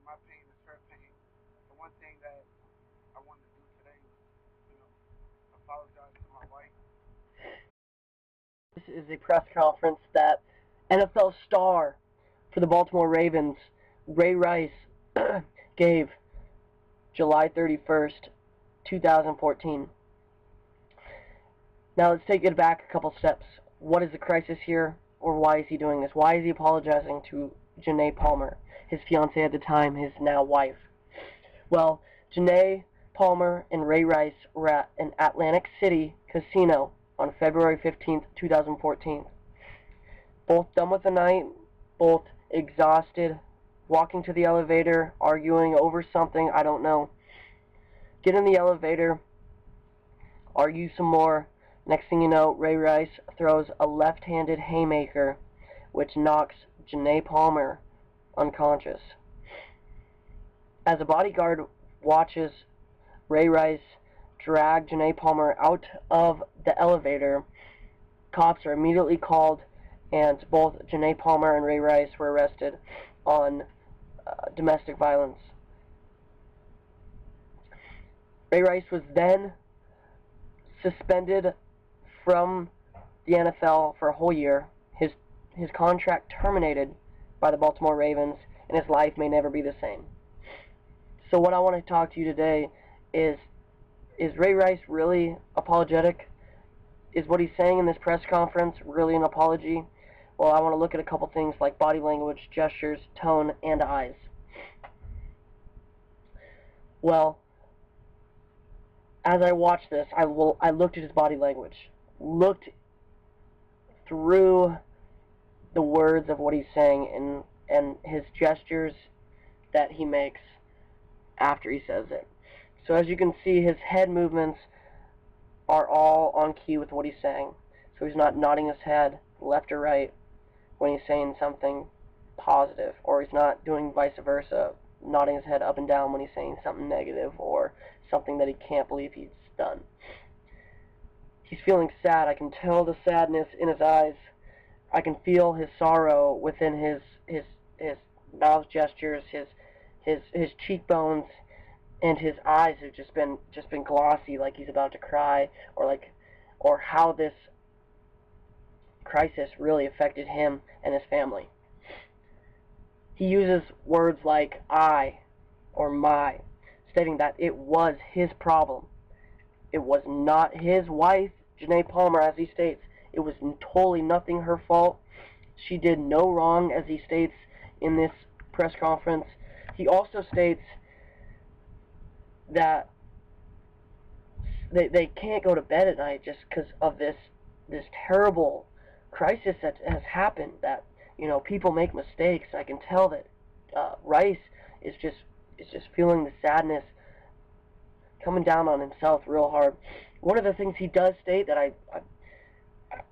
my pain is her pain. The one thing that I wanted to do today was, you know, apologize to my wife. This is a press conference that NFL star for the Baltimore Ravens, Ray Rice, gave July 31st, 2014. Now let's take it back a couple steps. What is the crisis here, or why is he doing this? Why is he apologizing to Janae Palmer, his fiancée at the time, his now wife? Well, Janae Palmer and Ray Rice were at an Atlantic City casino on February 15th, 2014. Both done with the night, both exhausted, walking to the elevator, arguing over something, I don't know. Get in the elevator, argue some more. Next thing you know, Ray Rice throws a left-handed haymaker, which knocks Janae Palmer unconscious. As a bodyguard watches Ray Rice drag Janae Palmer out of the elevator, cops are immediately called, and both Janae Palmer and Ray Rice were arrested on domestic violence. Ray Rice was then suspended from the NFL for a whole year. His contract terminated by the Baltimore Ravens, and his life may never be the same. So what I want to talk to you today is Ray Rice really apologetic? Is what he's saying in this press conference really an apology? Well, I want to look at a couple things like body language, gestures, tone, and eyes. Well, as I watched this, I looked at his body language, looked through the words of what he's saying and his gestures that he makes after he says it. So as you can see, his head movements are all on key with what he's saying. So he's not nodding his head left or right when he's saying something positive, or he's not doing vice versa, nodding his head up and down when he's saying something negative or something that he can't believe he's done. He's feeling sad. I can tell the sadness in his eyes. I can feel his sorrow within his mouth gestures, his cheekbones, and his eyes have just been glossy, like he's about to cry, or how this crisis really affected him and his family. He uses words like I or my, stating that it was his problem. It was not his wife, Janae Palmer, as he states. It was totally nothing her fault. She did no wrong, as he states in this press conference. He also states that they can't go to bed at night just because of this terrible crisis that has happened. That, you know, people make mistakes. I can tell that Rice is just feeling the sadness coming down on himself real hard. One of the things he does state that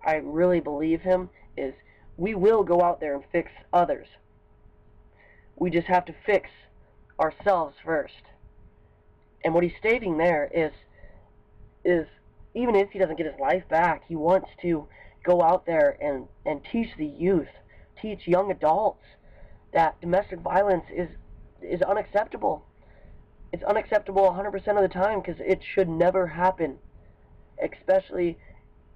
I really believe him is, we will go out there and fix others. We just have to fix ourselves first. And what he's stating there is even if he doesn't get his life back, he wants to go out there and teach the youth, teach young adults that domestic violence is unacceptable. It's unacceptable 100% of the time, because it should never happen, especially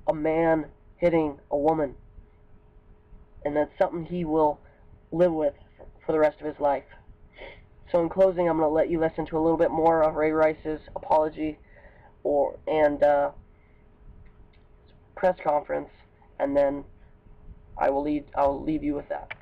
a man hitting a woman. And that's something he will live with for the rest of his life. So in closing, I'm going to let you listen to a little bit more of Ray Rice's apology and press conference, and then I'll leave you with that.